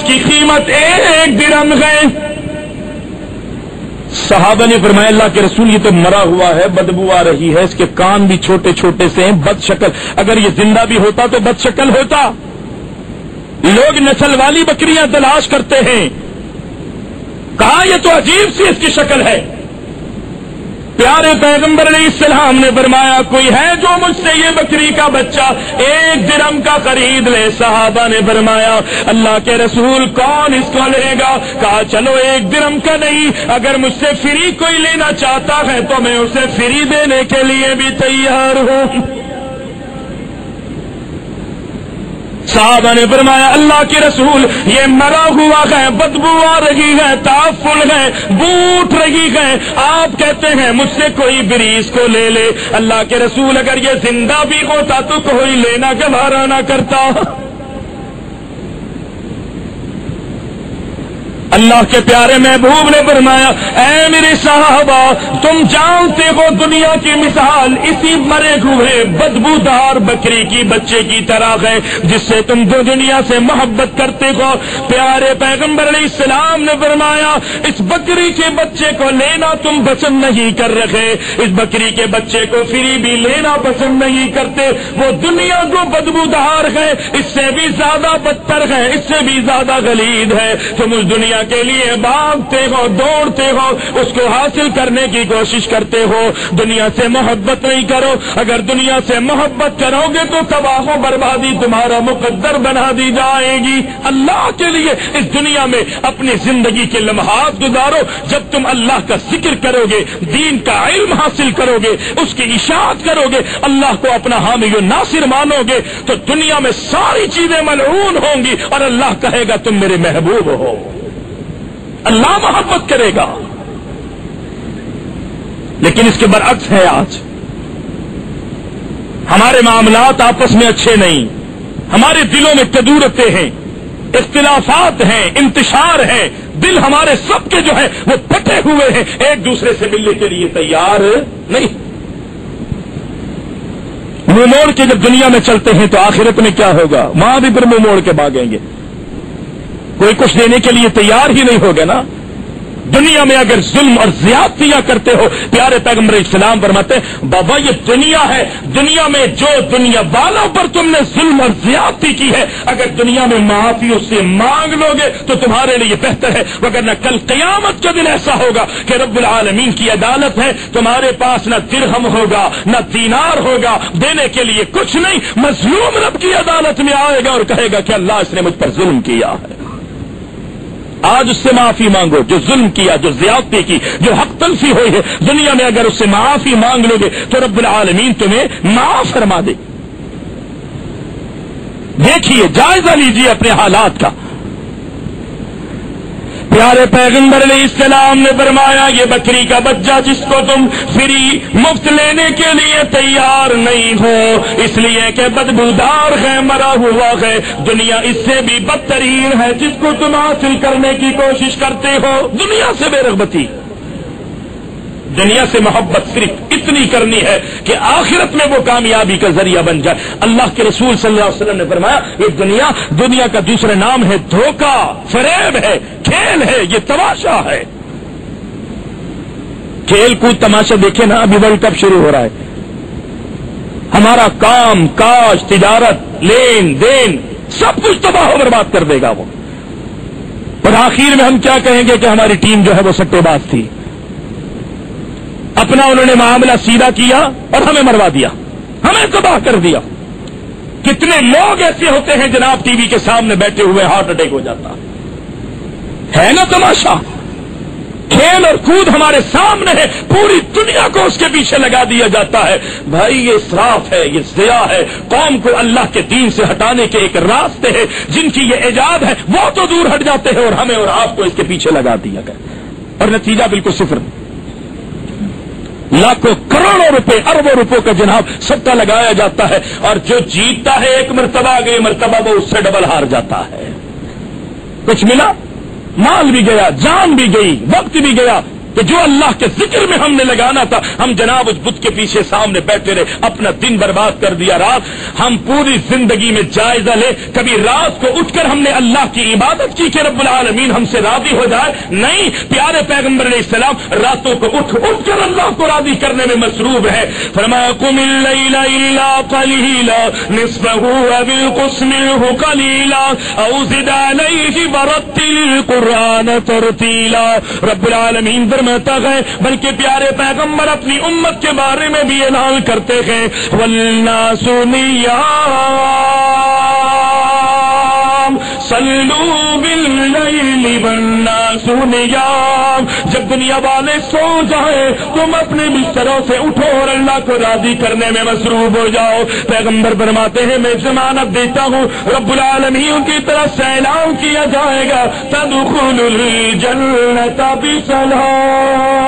کی قیمت 1 درہم ہے۔ صحابہ نے فرمایا اللہ کے رسول یہ تو مرا ہوا ہے، بدبو آ رہی ہے، اس کے کان بھی چھوٹے چھوٹے سے ہیں، بد شکل، اگر یہ زندہ بھی ہوتا تو بد شکل ہوتا۔ لوگ نسل والی بکریاں تلاش کرتے ہیں، کہا یہ تو عجیب سی اس کی شکل ہے۔ پیارے پیغمبر علیہ السلام نے فرمایا کوئی ہے جو مجھ سے یہ بکری کا بچہ 1 درہم کا خرید لے؟ صحابہ نے فرمایا اللہ کے رسول کون اس کو لے گا؟ کہا چلو 1 درہم کا نہیں، اگر مجھ سے فری کوئی لینا چاہتا ہے تو میں اسے فری دینے کے لیے بھی تیار ہوں۔ صحابہ نے فرمایا اللہ کے رسول یہ مرا ہوا ہے، بدبو آ رہی ہے، تعفن ہے، بو اٹھ رہی ہے، آپ کہتے ہیں مجھ سے کوئی بریز کو لے لے۔ اللہ کے رسول اگر یہ زندہ بھی ہوتا تو کوئی لینا گوارا نہ کرتا۔ اللہ کے پیارے محبوب نے فرمایا اے میرے صحابہ تم جانتے ہو دنیا کی مثال اسی مرے ہوئے بدبودار بکری کی بچے کی طرح ہے جس سے تم دنیا سے محبت کرتے ہو۔ پیارے پیغمبر علیہ السلام نے فرمایا اس بکری کے بچے کو لینا تم پسند نہیں کر رہے، اس بکری کے بچے کو فری بھی لینا پسند نہیں کرتے، وہ دنیا کو بدبودار ہے، اس سے بھی زیادہ بدتر ہے، اس سے بھی زیادہ غلیظ ہے۔ تم اس دنیا کے لیے بھاگتے ہو، دوڑتے ہو، اس کو حاصل کرنے کی کوشش کرتے ہو، دنیا سے محبت نہیں کرو۔ اگر دنیا سے محبت کرو گے تو تباہ و بربادی تمہارا مقدر بنا دی جائے گی۔ اللہ کے لیے اس دنیا میں اپنی زندگی کے لمحات گزارو، جب تم اللہ کا ذکر کرو گے، دین کا علم حاصل کرو گے، اس کی اشاعت کرو گے، اللہ کو اپنا حامی و ناصر مانو گے تو دنیا میں ساری چیزیں ملعون ہوں گی اور اللہ کہے گا تم میرے محبوب ہو، اللہ محبت کرے گا۔ لیکن اس کے برعکس ہے، آج ہمارے معاملات آپس میں اچھے نہیں، ہمارے دلوں میں کدورتیں ہیں، اختلافات ہیں، انتشار ہے، دل ہمارے سب کے جو ہے وہ پھٹے ہوئے ہیں، ایک دوسرے سے ملنے کے لیے تیار نہیں۔ منہ موڑ کے جب دنیا میں چلتے ہیں تو آخرت میں کیا ہوگا؟ وہاں بھی پھر منہ موڑ کے بھاگیں گے، کوئی کچھ دینے کے لیے تیار ہی نہیں ہوگا نا۔ دنیا میں اگر ظلم اور زیادتیاں کرتے ہو، پیارے پیغمبر اسلام فرماتے ہیں بابا یہ دنیا ہے، دنیا میں جو دنیا والوں پر تم نے ظلم اور زیادتی کی ہے اگر دنیا میں معافی اس سے مانگ لو گے تو تمہارے لیے بہتر ہے، وگرنہ کل قیامت کے دن ایسا ہوگا کہ رب العالمین کی عدالت ہے، تمہارے پاس نہ درہم ہوگا نہ دینار ہوگا، دینے کے لیے کچھ نہیں، مظلوم رب کی عدالت میں آئے گا اور کہے گا کہ اللہ اس نے مجھ پر ظلم کیا ہے۔ آج اس سے معافی مانگو جو ظلم کیا، جو زیادتی کی، جو حق تلفی ہوئی ہے، دنیا میں اگر اس سے معافی مانگ لو گے تو رب العالمین تمہیں معاف فرما دے۔ دیکھیے، جائزہ لیجیے اپنے حالات کا۔ پیارے پیغمبر علیہ السلام نے فرمایا یہ بکری کا بچہ جس کو تم فری مفت لینے کے لیے تیار نہیں ہو اس لیے کہ بدبودار ہے، مرا ہوا ہے، دنیا اس سے بھی بدترین ہے جس کو تم حاصل کرنے کی کوشش کرتے ہو۔ دنیا سے بے رغبتی، دنیا سے محبت صرف اتنی کرنی ہے کہ آخرت میں وہ کامیابی کا ذریعہ بن جائے۔ اللہ کے رسول صلی اللہ علیہ وسلم نے فرمایا یہ دنیا کا دوسرا نام ہے دھوکہ، فریب ہے، کھیل ہے، یہ تماشا ہے۔ کھیل کود تماشا دیکھیں نا، ابھی ورلڈ کپ شروع ہو رہا ہے، ہمارا کام کاج، تجارت، لین دین سب کچھ تباہ و برباد کر دے گا وہ، اور آخر میں ہم کیا کہیں گے کہ ہماری ٹیم جو ہے وہ سٹے باز تھی، اپنا انہوں نے معاملہ سیدھا کیا اور ہمیں مروا دیا، ہمیں تباہ کر دیا۔ کتنے لوگ ایسے ہوتے ہیں جناب ٹی وی کے سامنے بیٹھے ہوئے ہارٹ اٹیک ہو جاتا ہے نا تماشا۔ کھیل اور کود ہمارے سامنے ہے، پوری دنیا کو اس کے پیچھے لگا دیا جاتا ہے۔ بھائی یہ اسراف ہے، یہ ضیاع ہے، قوم کو اللہ کے دین سے ہٹانے کے ایک راستے ہیں جن کی یہ ایجاد ہے وہ تو دور ہٹ جاتے ہیں اور ہمیں اور آپ کو اس کے پیچھے لگا دیا گیا، اور نتیجہ بالکل صفر، لاکھوں کروڑوں روپے اربوں روپوں کا جناب سٹا لگایا جاتا ہے، اور جو جیتتا ہے ایک مرتبہ اگلی مرتبہ وہ اس سے ڈبل ہار جاتا ہے۔ کچھ ملا، مال بھی گیا، جان بھی گئی، وقت بھی گیا، کہ جو اللہ کے ذکر میں ہم نے لگانا تھا ہم جناب اس بت کے پیچھے سامنے بیٹھے رہے, اپنا دن برباد کر دیا. رات ہم پوری زندگی میں جائزہ لے, کبھی رات کو اٹھ کر ہم نے اللہ کی عبادت کی کہ رب العالمین ہم سے راضی ہو جائے؟ نہیں, پیارے پیغمبر علیہ السلام راتوں کو اٹھ کر اللہ کو راضی کرنے میں مصروف ہے. فرمایا قم اللیل الا قلیلا نصفه او انقص منه قلیلا او زد علیہ ورتل القرآن ترتیلا. رب العالمین فرماتا ہے بلکہ پیارے پیغمبر اپنی امت کے بارے میں بھی اعلان کرتے ہیں والناس نیام صلوا باللیل والناس نیام. جب دنیا والے سو جائیں تم اپنے بستروں سے اٹھو اور اللہ کو راضی کرنے میں مصروف ہو جاؤ. پیغمبر فرماتے ہیں میں ضمانت دیتا ہوں رب العالمین کی طرف سے اعلان کیا جائے گا تدخل الجنت بسلام,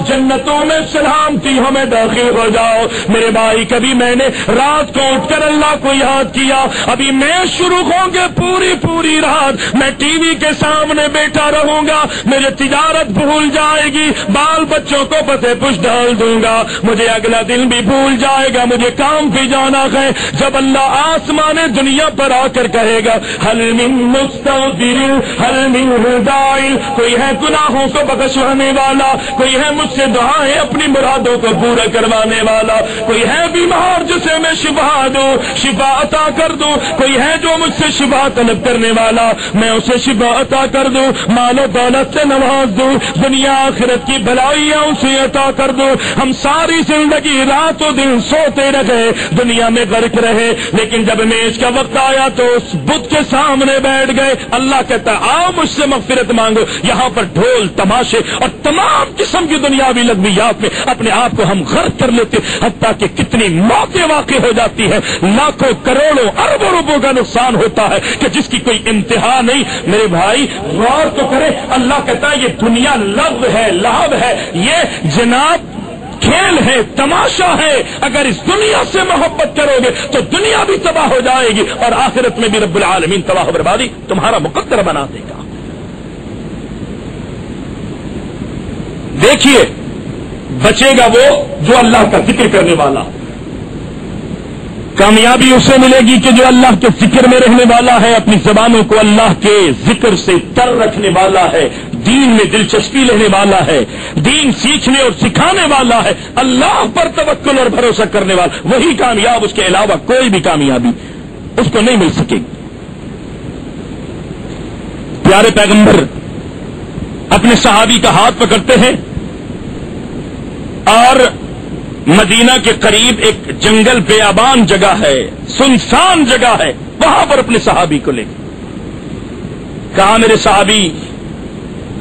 جنتوں میں سلامتی ہمیں داخل ہو جاؤ. میرے بھائی کبھی میں نے رات کو اٹھ کر اللہ کو یاد کیا؟ ابھی میں شروع ہوں گے پوری رات میں ٹی وی کے سامنے بیٹھا رہوں گا, میرے تجارت بھول جائے گی, بال بچوں کو پسے پش ڈال دوں گا, مجھے اگلا دن بھی بھول جائے گا, مجھے کام پہ جانا ہے. جب اللہ آسمان دنیا پر آ کر کہے گا حل من مستغفر حل من داعٍ, کوئی ہے گناہوں کو بخشوانے والا, کوئی ہے مجھ سے دعائیں اپنی مرادوں کو پورا کروانے والا, کوئی ہے بیمار جسے میں شفا دوں, شفا عطا کر دوں, کوئی ہے جو مجھ سے شفا طلب کرنے والا میں اسے شفا عطا کر دوں, مال و دولت سے نواز دوں, دنیا آخرت کی بھلائیاں اسے عطا کر دوں. ہم ساری زندگی رات و دن سوتے رہے, دنیا میں غرق رہے, لیکن جب میز کا وقت آیا تو اس بت کے سامنے بیٹھ گئے. اللہ کہتا آؤ مجھ سے مغفرت مانگو. یہاں پر ڈھول تماشے اور تمام قسم کی دنیاوی لغویات میں اپنے آپ کو ہم غرق کر لیتے, حتیٰ کہ کتنی موتیں واقع ہو جاتی ہے, لاکھوں کروڑوں اربوں روپوں کا نقصان ہوتا ہے کہ جس کی کوئی انتہا نہیں. میرے بھائی غور تو کرے, اللہ کہتا ہے یہ دنیا لغو ہے, لہو ہے, یہ جناب کھیل ہے, تماشا ہے. اگر اس دنیا سے محبت کرو گے تو دنیا بھی تباہ ہو جائے گی اور آخرت میں بھی رب العالمین تباہ و بربادی تمہارا مقدر بنا دے گا. دیکھیے بچے گا وہ جو اللہ کا ذکر کرنے والا, کامیابی اسے ملے گی کہ جو اللہ کے ذکر میں رہنے والا ہے, اپنی زبانوں کو اللہ کے ذکر سے تر رکھنے والا ہے, دین میں دلچسپی لینے والا ہے, دین سیکھنے اور سکھانے والا ہے, اللہ پر توکل اور بھروسہ کرنے والا, وہی کامیاب, اس کے علاوہ کوئی بھی کامیابی اس کو نہیں مل سکے گی. پیارے پیغمبر اپنے صحابی کا ہاتھ پکڑتے ہیں اور مدینہ کے قریب ایک جنگل بیابان جگہ ہے, سنسان جگہ ہے, وہاں پر اپنے صحابی کو لے کہا میرے صحابی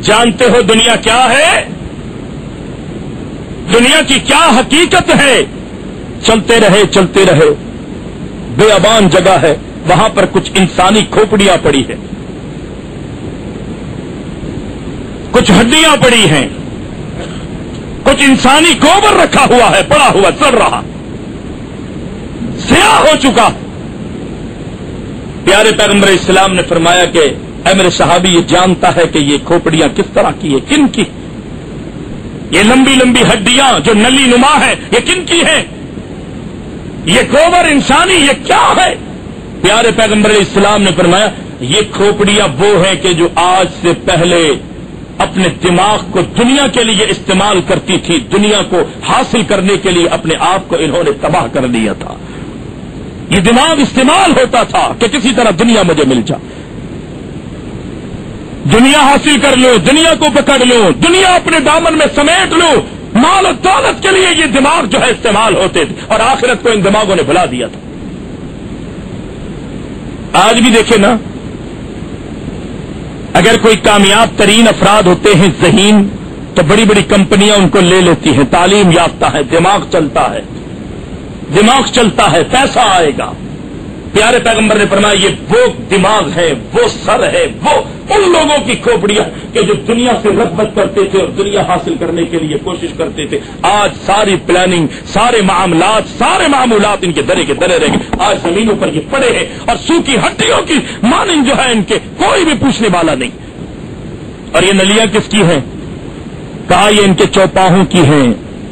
جانتے ہو دنیا کیا ہے, دنیا کی کیا حقیقت ہے؟ چلتے رہے, بیابان جگہ ہے, وہاں پر کچھ انسانی کھوپڑیاں پڑی ہے, کچھ ہڈیاں پڑی ہیں, کچھ انسانی گوبر رکھا ہوا ہے, پڑا ہوا سڑ رہا, سیاہ ہو چکا. پیارے پیغمبر اسلام نے فرمایا کہ اے میرے صحابی یہ جانتا ہے کہ یہ کھوپڑیاں کس طرح کی ہے, کن کی, یہ لمبی لمبی ہڈیاں جو نلی نما ہے یہ کن کی ہیں, یہ گوبر انسانی یہ کیا ہے؟ پیارے پیغمبر اسلام نے فرمایا یہ کھوپڑیاں وہ ہیں کہ جو آج سے پہلے اپنے دماغ کو دنیا کے لیے استعمال کرتی تھی, دنیا کو حاصل کرنے کے لیے اپنے آپ کو انہوں نے تباہ کر دیا تھا. یہ دماغ استعمال ہوتا تھا کہ کسی طرح دنیا مجھے مل جائے, دنیا حاصل کر لو, دنیا کو پکڑ لو, دنیا اپنے دامن میں سمیٹ لو, مال و دولت کے لیے یہ دماغ جو ہے استعمال ہوتے تھے, اور آخرت کو ان دماغوں نے بھلا دیا تھا. آج بھی دیکھیں نا, اگر کوئی کامیاب ترین افراد ہوتے ہیں ذہین, تو بڑی بڑی کمپنیاں ان کو لے لیتی ہیں, تعلیم یافتہ ہے, دماغ چلتا ہے, پیسہ آئے گا. پیارے پیغمبر نے فرمایا یہ وہ دماغ ہے, وہ سر ہے, وہ ان لوگوں کی کھوپڑیاں کہ جو دنیا سے رغبت کرتے تھے اور دنیا حاصل کرنے کے لیے کوشش کرتے تھے. آج ساری پلاننگ, سارے معاملات ان کے درے رہ گئے. آج زمینوں پر یہ پڑے ہیں اور سوکھی ہڈیوں کی مانند جو ہے ان کے کوئی بھی پوچھنے والا نہیں. اور یہ نلیاں کس کی ہیں؟ کہا یہ ان کے چوپاہوں کی ہیں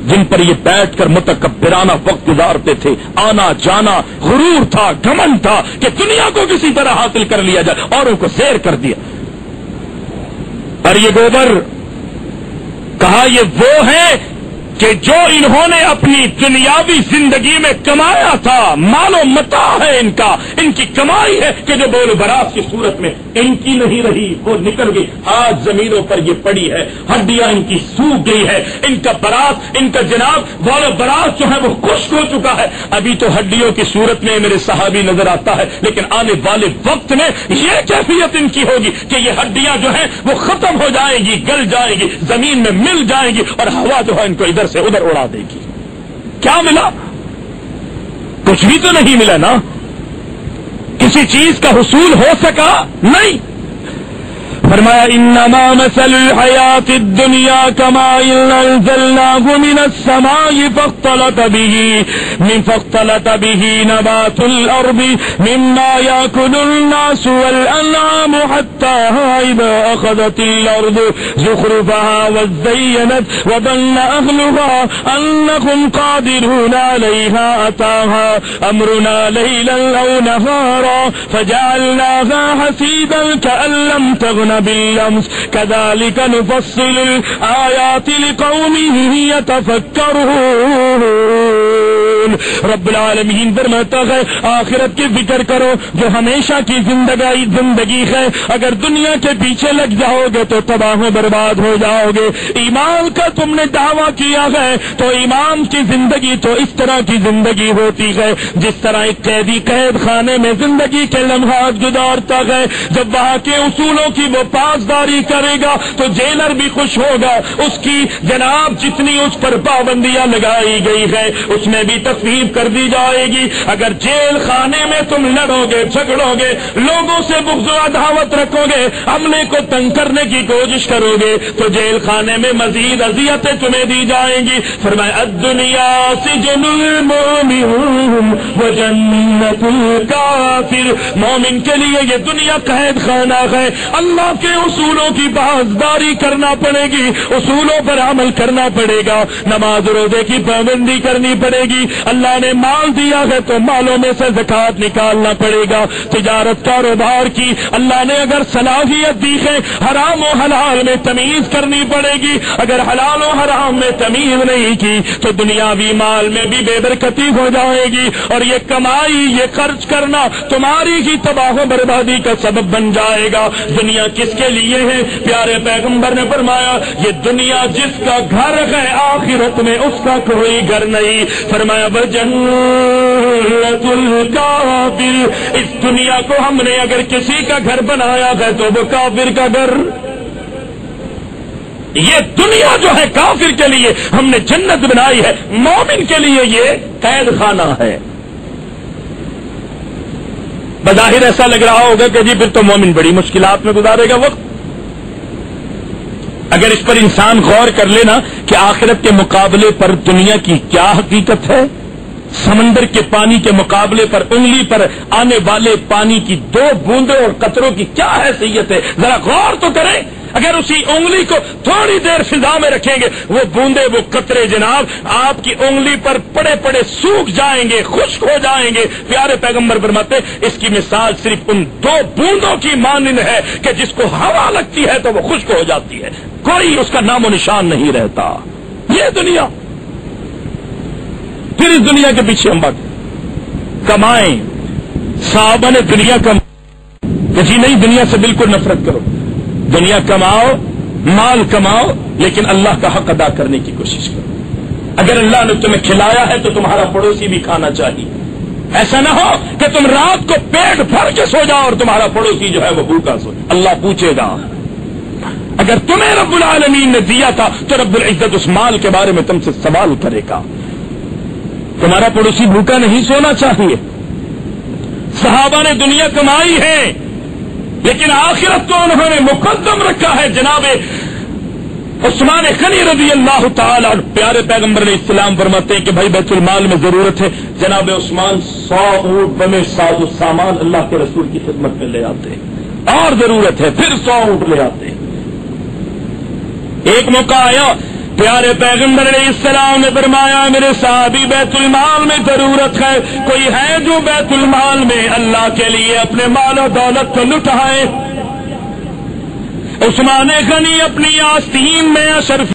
جن پر یہ بیٹھ کر متکبرانہ وقت گزارتے تھے. آنا جانا غرور تھا, گھمنڈ تھا کہ دنیا کو کسی طرح حاصل کر لیا جائے, اوروں کو زیر کر دیا. اور یہ گوبر کہا یہ وہ ہے کہ جو انہوں نے اپنی دنیاوی زندگی میں کمایا تھا, مال و متاع ہے ان کا, ان کی کمائی ہے کہ جو بول براز کی صورت میں ان کی نہیں رہی, وہ نکل گئی. آج زمینوں پر یہ پڑی ہے, ہڈیاں ان کی سوکھ گئی ہے, ان کا براز, ان کا جناب بول براز جو ہے وہ خشک ہو چکا ہے. ابھی تو ہڈیوں کی صورت میں میرے صحابی نظر آتا ہے, لیکن آنے والے وقت میں یہ کیفیت ان کی ہوگی کہ یہ ہڈیاں جو ہیں وہ ختم ہو جائیں گی, گل جائیں گی, زمین میں مل جائیں گی, اور ہوا جو ہے ان کو ادھر سے ادھر اڑا دے گی. کیا ملا؟ کچھ بھی تو نہیں ملا نا. کسی چیز کا حصول ہو سکا نہیں. فرمایا انما مثل الحیات الدنیا کماء انزلناه من السماء فاختلط به نبات الارض مما ياكل الناس والانعام حتى اذا اخذت الارض زخرفها وزينت وظن اهلها انهم قادرون عليها اتاها امرنا ليلا او نهارا فجعلناها حصيدا كأن لم تغن بالامس كذلك نفصل الآيات لقوم يتفكرون. رب العالمین فرماتا ہے آخرت کی فکر کرو جو ہمیشہ کی زندگی ہے. اگر دنیا کے پیچھے لگ جاؤ گے تو تباہ و برباد ہو جاؤ گے. ایمان کا تم نے دعویٰ کیا ہے تو ایمان کی زندگی تو اس طرح کی زندگی ہوتی ہے جس طرح ایک قیدی قید خانے میں زندگی کے لمحات گزارتا ہے. جب وہاں کے اصولوں کی وہ پاسداری کرے گا تو جیلر بھی خوش ہوگا. اس کی جناب جتنی اس پر پابندیاں لگائی گئی ہے اس میں بھی تخفیف کر دی جائے گی. اگر جیل خانے میں تم لڑو گے, جھگڑو گے, لوگوں سے بغض و عداوت رکھو گے, عملے کو تنگ کرنے کی کوشش کرو گے تو جیل خانے میں مزید اذیتیں تمہیں دی جائیں گی. فرمایا الدنیا سجن المؤمن وجنت الکافر. مومن کے لیے یہ دنیا قید خانہ ہے. اللہ کے اصولوں کی پاسداری کرنا پڑے گی, اصولوں پر عمل کرنا پڑے گا, نماز روزے کی پابندی کرنی پڑے گی. اللہ نے مال دیا ہے تو مالوں میں سے زکات نکالنا پڑے گا. تجارت کاروبار کی اللہ نے اگر صلاحیت دی ہے حرام و حلال میں تمیز کرنی پڑے گی. اگر حلال و حرام میں تمیز نہیں کی تو دنیاوی مال میں بھی بے برکتی ہو جائے گی, اور یہ کمائی, یہ خرچ کرنا تمہاری ہی تباہ و بربادی کا سبب بن جائے گا. دنیا کس کے لیے ہے؟ پیارے پیغمبر نے فرمایا یہ دنیا جس کا گھر ہے آخرت میں اس کا کوئی گھر نہیں. فرمایا بجنت الکافر. اس دنیا کو ہم نے اگر کسی کا گھر بنایا ہے تو وہ کافر کا گھر. یہ دنیا جو ہے کافر کے لیے ہم نے جنت بنائی ہے, مومن کے لیے یہ قید خانہ ہے. بظاہر ایسا لگ رہا ہوگا کہ جی پھر تو مومن بڑی مشکلات میں گزارے گا وقت. اگر اس پر انسان غور کر لینا کہ آخرت کے مقابلے پر دنیا کی کیا حقیقت ہے, سمندر کے پانی کے مقابلے پر انگلی پر آنے والے پانی کی 2 بوندوں اور قطروں کی کیا حیثیت ہے, ذرا غور تو کریں. اگر اسی انگلی کو تھوڑی دیر فضا میں رکھیں گے وہ بوندے, وہ قطرے جناب آپ کی انگلی پر پڑے پڑے سوکھ جائیں گے, خشک ہو جائیں گے. پیارے پیغمبر فرماتے اس کی مثال صرف ان 2 بوندوں کی مانند ہے کہ جس کو ہوا لگتی ہے تو وہ خشک ہو جاتی ہے, کوئی اس کا نام و نشان نہیں رہتا. یہ دنیا. پھر اس دنیا کے پیچھے ہم بات کمائیں. صحابہ نے دنیا کہ جی نہیں دنیا سے بالکل نفرت کرو, دنیا کماؤ, مال کماؤ, لیکن اللہ کا حق ادا کرنے کی کوشش کرو. اگر اللہ نے تمہیں کھلایا ہے تو تمہارا پڑوسی بھی کھانا چاہیے. ایسا نہ ہو کہ تم رات کو پیٹ بھر کے سو جاؤ اور تمہارا پڑوسی جو ہے وہ بھوکا سو. اللہ پوچھے گا. اگر تمہیں رب العالمین نے دیا تھا تو رب العزت اس مال کے بارے میں تم سے سوال کرے گا. تمہارا پڑوسی بھوکا نہیں سونا چاہیے. صحابہ نے دنیا کمائی ہے لیکن آخرت کو انہوں نے مقدم رکھا ہے. جناب عثمان غنی رضی اللہ تعالی عنہ, پیارے پیغمبر علیہ السلام فرماتے ہیں کہ بھائی بیت المال میں ضرورت ہے. جناب عثمان 100 اونٹ بنے ساز و سامان اللہ کے رسول کی خدمت میں لے آتے ہیں, اور ضرورت ہے پھر 100 اونٹ لے آتے ہیں. ایک موقع آیا پیارے پیغمبر علیہ السلام نے فرمایا میرے صحابی بیت المال میں ضرورت ہے، کوئی ہے جو بیت المال میں اللہ کے لیے اپنے مال و دولت کو لٹائے؟ عثمان غنی اپنی آستین میں اشرف